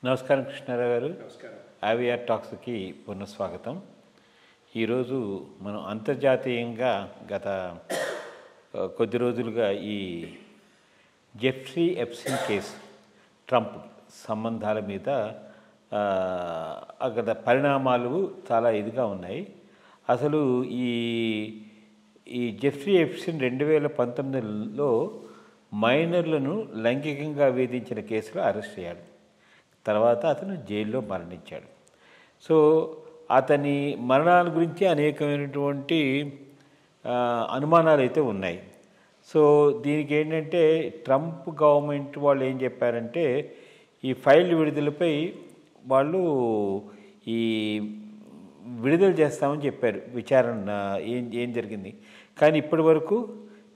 నమస్కారం కృష్ణారావు గారు. నమస్కారం. ఆవిఆర్ టాక్స్కి పునఃస్వాగతం. ఈరోజు మనం అంతర్జాతీయంగా గత కొద్ది రోజులుగా ఈ జెఫ్రీ ఎప్స్టీన్ కేసు, ట్రంప్ సంబంధాల మీద గత పరిణామాలు చాలా ఇదిగా ఉన్నాయి. అసలు ఈ ఈ జెఫ్రీ ఎప్స్టీన్ 2019లో మైనర్లను లైంగికంగా వేధించిన కేసులో అరెస్ట్ అయ్యాడు. తర్వాత అతను జైల్లో మరణించాడు. సో అతని మరణాల గురించి అనేకమైనటువంటి అనుమానాలు అయితే ఉన్నాయి. సో దీనికి ఏంటంటే ట్రంప్ గవర్నమెంట్ వాళ్ళు ఏం చెప్పారంటే ఈ ఫైల్ విడుదలపై వాళ్ళు ఈ విడుదల చేస్తామని చెప్పారు. విచారణ ఏం జరిగింది, కానీ ఇప్పటి వరకు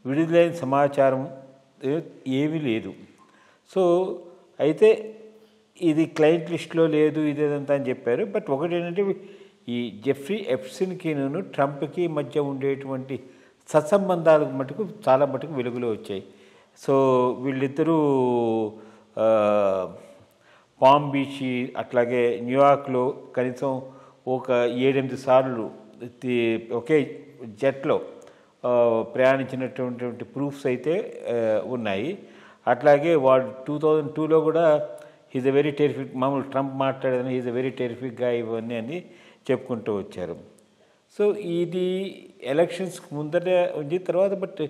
విడుదలైన సమాచారం ఏమీ లేదు. సో అయితే ఇది క్లయింట్ లిస్ట్లో లేదు, ఇదేదంతా అని చెప్పారు. బట్ ఒకటి ఏంటంటే ఈ జెఫ్రీ ఎప్స్టీన్కి ట్రంప్కి మధ్య ఉండేటువంటి సత్సంబంధాలకు మటుకు చాలా మటుకు వెలుగులో వచ్చాయి. సో వీళ్ళిద్దరూ పామ్ బీచ్ అట్లాగే న్యూయార్క్లో కనీసం ఒక 7-8 సార్లు ఒకే జెట్లో ప్రయాణించినటువంటి ప్రూఫ్స్ అయితే ఉన్నాయి. అట్లాగే వాడు 2002లో కూడా ఈజ్ ఎ వెరీ టెరిఫిక్, మామూలు ట్రంప్ మాట్లాడేదని ఈజ్ ఎ వెరీ టెరిఫిక్గా ఇవన్నీ అని చెప్పుకుంటూ వచ్చారు. సో ఇది ఎలక్షన్స్కి ముందరే ఉంది. తర్వాత బట్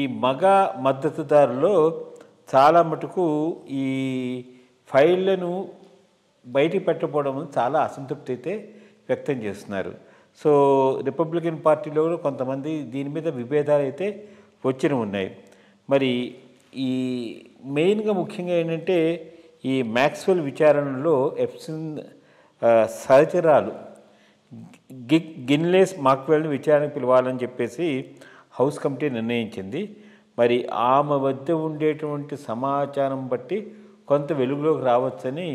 ఈ మగ మద్దతుదారులో చాలా మటుకు ఈ ఫైళ్లను బయటికి పెట్టకపోవడం చాలా అసంతృప్తి అయితే వ్యక్తం చేస్తున్నారు. సో రిపబ్లికన్ పార్టీలో కూడా కొంతమంది దీని మీద విభేదాలు అయితే వచ్చిన ఉన్నాయి. మరి ఈ మెయిన్గా ముఖ్యంగా ఏంటంటే ఈ మ్యాక్స్వెల్ విచారణలో ఎప్స్టీన్ సహచరాలు గిన్లెస్ మాక్వెల్ని విచారణకు పిలవాలని చెప్పేసి హౌస్ కమిటీ నిర్ణయించింది. మరి ఆమె వద్ద ఉండేటువంటి సమాచారం బట్టి కొంత వెలుగులోకి రావచ్చని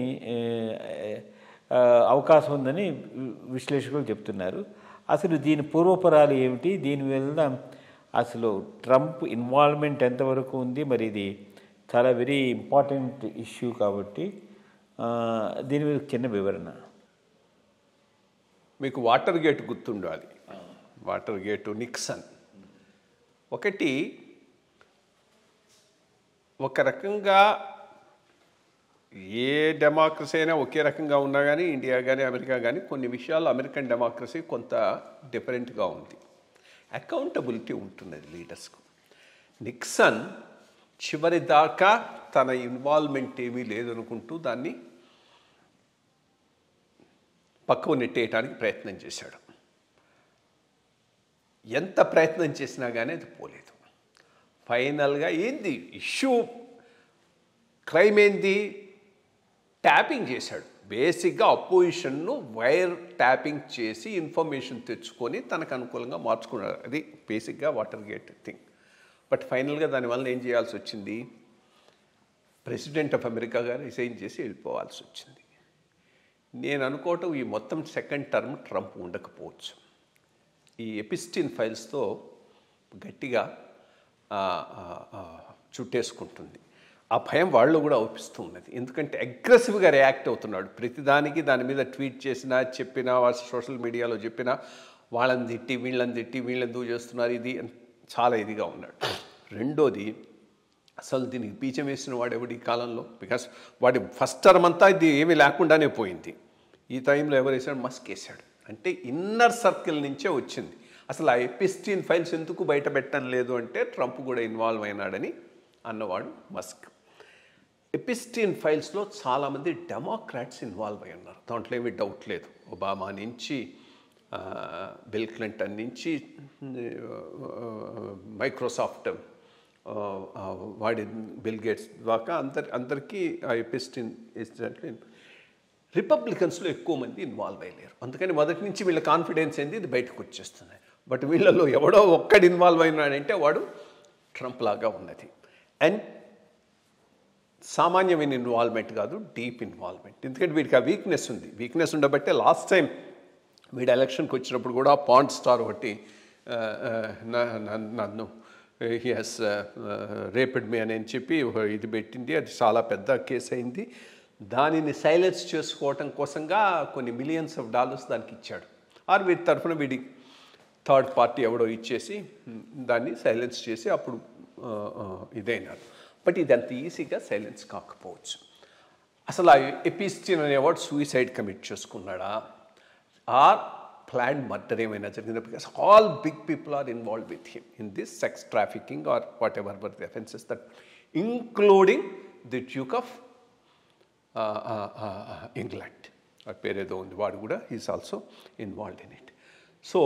అవకాశం ఉందని విశ్లేషకులు చెప్తున్నారు. అసలు దీని పూర్వపరాలు ఏమిటి, దీనివల్ల అసలు ట్రంప్ ఇన్వాల్వ్మెంట్ ఎంతవరకు ఉంది, మరి ఇది చాలా వెరీ ఇంపార్టెంట్ ఇష్యూ కాబట్టి దీని మీద చిన్న వివరణ. మీకు వాటర్ గేట్ గుర్తుండాలి. Watergate, Nixon. ఒకటి ఒక రకంగా ఏ డెమోక్రసీ అయినా ఒకే రకంగా ఉన్నా కానీ ఇండియా కానీ అమెరికా కానీ కొన్ని విషయాలు అమెరికన్ డెమోక్రసీ కొంత డిఫరెంట్గా ఉంది. అకౌంటబిలిటీ ఉంటున్నది లీడర్స్కు. నిక్సన్ చివరి దాకా తన ఇన్వాల్వ్మెంట్ ఏమీ లేదనుకుంటూ దాన్ని పక్కకు నెట్టేయడానికి ప్రయత్నం చేశాడు. ఎంత ప్రయత్నం చేసినా కానీ అది పోలేదు. ఫైనల్గా ఏంది ఇష్యూ, క్రైమ్ ఏంది, ట్యాపింగ్ చేశాడు. బేసిక్గా అపోజిషన్ను వైర్ ట్యాపింగ్ చేసి ఇన్ఫర్మేషన్ తెచ్చుకొని తనకు అనుకూలంగా మార్చుకున్నాడు. అది బేసిక్గా వాటర్ గేట్ థింగ్. బట్ ఫైనల్గా దానివల్ల ఏం చేయాల్సి వచ్చింది, ప్రెసిడెంట్ ఆఫ్ అమెరికా గారు రిజైన్ చేసి వెళ్ళిపోవాల్సి వచ్చింది. నేను అనుకోవటం ఈ మొత్తం సెకండ్ టర్మ్ ట్రంప్ ఉండకపోవచ్చు. ఈ ఎపిస్టీన్ ఫైల్స్తో గట్టిగా చుట్టేసుకుంటుంది. ఆ భయం వాళ్ళు కూడా అవుపిస్తూ ఉన్నది. ఎందుకంటే అగ్రెసివ్గా రియాక్ట్ అవుతున్నాడు ప్రతిదానికి. దాని మీద ట్వీట్ చేసినా, చెప్పినా, సోషల్ మీడియాలో చెప్పినా వాళ్ళని తిట్టి వీళ్ళని ఎందుకు చేస్తున్నారు ఇది చాలా ఇదిగా ఉన్నాడు. రెండోది, అసలు దీనికి బీజం వేసిన వాడు ఎవడు ఈ కాలంలో? బికాస్ వాడి ఫస్ట్ టర్మ్ అంతా ఇది ఏమీ లేకుండానే పోయింది. ఈ టైంలో ఎవరు వేసాడు? మస్క్ వేసాడు. అంటే ఇన్నర్ సర్కిల్ నుంచే వచ్చింది. అసలు ఆ ఎపిస్టీన్ ఫైల్స్ ఎందుకు బయట పెట్టడం లేదు అంటే ట్రంప్ కూడా ఇన్వాల్వ్ అయినాడని అన్నవాడు మస్క్. ఎపిస్టీన్ ఫైల్స్లో చాలామంది డెమోక్రాట్స్ ఇన్వాల్వ్ అయి ఉన్నారు, దాంట్లో ఏమీ డౌట్ లేదు. ఒబామా నుంచి బిల్ క్లింటన్ నుంచి మైక్రోసాఫ్ట్ వాడి బిల్ గేట్స్ దాకా అందరికీ ఆ ఎపిస్టీన్ రిపబ్లికన్స్లో ఎక్కువ మంది ఇన్వాల్వ్ అయ్యలేరు. అందుకని మొదటి నుంచి వీళ్ళ కాన్ఫిడెన్స్ ఏంది, ఇది బయటకు వచ్చేస్తుంది. బట్ వీళ్ళలో ఎవడో ఒక్కడు ఇన్వాల్వ్ అయినాడంటే వాడు ట్రంప్ లాగా ఉన్నది. అండ్ సామాన్యమైన ఇన్వాల్వ్మెంట్ కాదు, డీప్ ఇన్వాల్వ్మెంట్. ఎందుకంటే వీడికి ఆ వీక్నెస్ ఉంది. వీక్నెస్ ఉండబట్టే లాస్ట్ టైం వీడు ఎలక్షన్కి వచ్చినప్పుడు కూడా పాండ్ స్టార్ ఒకటి నన్ను హీ హాస్ రేపెడ్ మీ అని చెప్పి ఇది పెట్టింది. అది చాలా పెద్ద కేసు అయింది. దానిని సైలెన్స్ చేసుకోవటం కోసంగా కొన్ని మిలియన్స్ ఆఫ్ డాలర్స్ దానికి ఇచ్చాడు. ఆర్ వీటి తరఫున వీడి థర్డ్ పార్టీ ఎవడో ఇచ్చేసి దాన్ని సైలెన్స్ చేసి అప్పుడు ఇదైనారు. బట్ ఇది అంత ఈజీగా సైలెన్స్ కాకపోవచ్చు. అసలు ఆ ఎపిస్టీన్ అనేవాడు సూసైడ్ కమిట్ చేసుకున్నాడా, ఆర్ ప్లాన్ మర్డర్ ఏమైనా జరిగిందా? Because all big people are involve with him in this sex trafficking or whatever were the offences that, including the duke of England, ఆ పేరేదో ఉంది, వాడు కూడా is also involved in it. So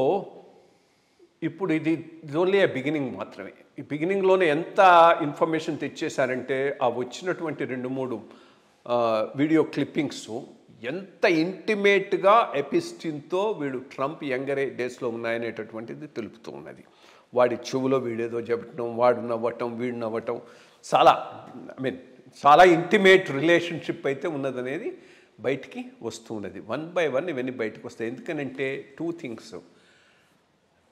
ఇప్పుడు ఇది only ఆ beginning మాత్రమే. ఈ బిగినింగ్లోనే ఎంత ఇన్ఫర్మేషన్ తెచ్చేశారంటే ఆ వచ్చినటువంటి 2-3 వీడియో క్లిప్పింగ్స్ ఎంత ఇంటిమేట్గా ఎపిస్టిన్తో వీడు ట్రంప్ యంగర్ డేస్లో ఉన్నాయనేటటువంటిది తెలుపుతూ ఉన్నది. వాడి చెవులో వీడేదో చెప్పటం, వాడు నవ్వటం, వీడు నవ్వటం, చాలా ఇంటిమేట్ రిలేషన్షిప్ అయితే ఉన్నదనేది బయటికి వస్తూ ఉన్నది. 1 by 1 ఇవన్నీ బయటకు వస్తాయి. ఎందుకనంటే 2 things.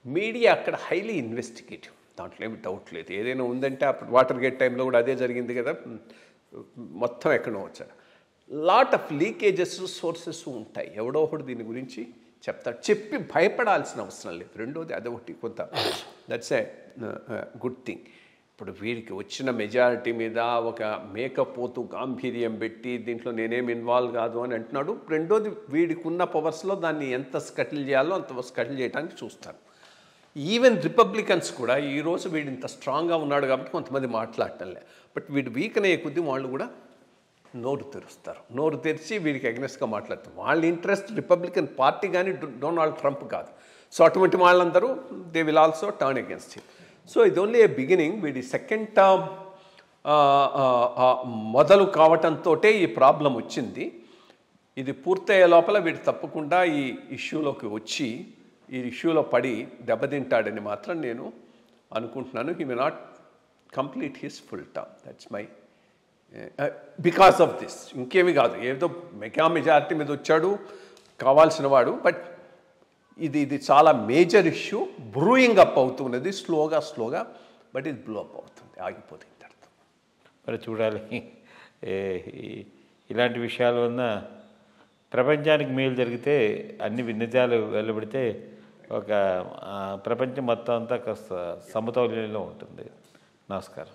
మీడియా అక్కడ హైలీ ఇన్వెస్టిగేటివ్, దాంట్లో ఏమి డౌట్ లేదు. ఏదైనా ఉందంటే అప్పుడు వాటర్ గేట్ టైంలో కూడా అదే జరిగింది కదా, మొత్తం ఎక్కడో వచ్చారు. లాట్ ఆఫ్ లీకేజెస్ సోర్సెస్ ఉంటాయి, ఎవడో ఒకడు దీని గురించి చెప్తాడు. చెప్పి భయపడాల్సిన అవసరం లేదు. రెండోది అదొకటి కొంత, దట్స్ ఏ గుడ్ థింగ్. ఇప్పుడు వీడికి వచ్చిన మెజారిటీ మీద ఒక మేకపోతు గాంభీర్యం పెట్టి దీంట్లో నేనేం ఇన్వాల్వ్ కాదు అని అంటున్నాడు. రెండోది వీడికి ఉన్న పవర్స్లో దాన్ని ఎంత స్కటిల్ చేయాలో అంత స్కటిల్ చేయడానికి చూస్తాను. ఈవెన్ రిపబ్లికన్స్ కూడా ఈరోజు వీడు ఇంత స్ట్రాంగ్గా ఉన్నాడు కాబట్టి కొంతమంది మాట్లాడటం లే, బట్ వీడు వీక్ అయ్యే కొద్దీ వాళ్ళు కూడా నోరు తెరుస్తారు. నోరు తెరిచి వీడికి అగ్నెస్ట్గా మాట్లాడతారు. వాళ్ళ ఇంట్రెస్ట్ రిపబ్లికన్ పార్టీ కానీ డొనాల్డ్ ట్రంప్ కాదు. సో అటువంటి వాళ్ళందరూ they will also turn against him. So ఇది ఓన్లీ ఏ బిగినింగ్. వీడి సెకండ్ టర్మ్ మొదలు కావటంతో ఈ ప్రాబ్లం వచ్చింది. ఇది పూర్తయ్యే లోపల వీడు తప్పకుండా ఈ ఇష్యూలోకి వచ్చి ఈ ఇష్యూలో పడి దెబ్బతింటాడని మాత్రం నేను అనుకుంటున్నాను. He may not complete his full term. That's my because of this, ఇంకేమీ కాదు. ఏదో మెజారిటీ మీద వచ్చాడు కావాల్సిన వాడు, బట్ ఇది చాలా మేజర్ ఇష్యూ. బ్రూయింగ్ అప్ అవుతున్నది స్లోగా, బట్ ఇది బ్లో అప్ అవుతుంది, ఆగిపోతుంది అర్థం. మరి చూడాలి, ఇలాంటి విషయాల వలన ప్రపంచానికి మేలు జరిగితే, అన్ని నిజాలు వెలువడితే ఒక ప్రపంచం మొత్తం అంతా కాస్త సమతౌల్యంలో ఉంటుంది. నమస్కారం.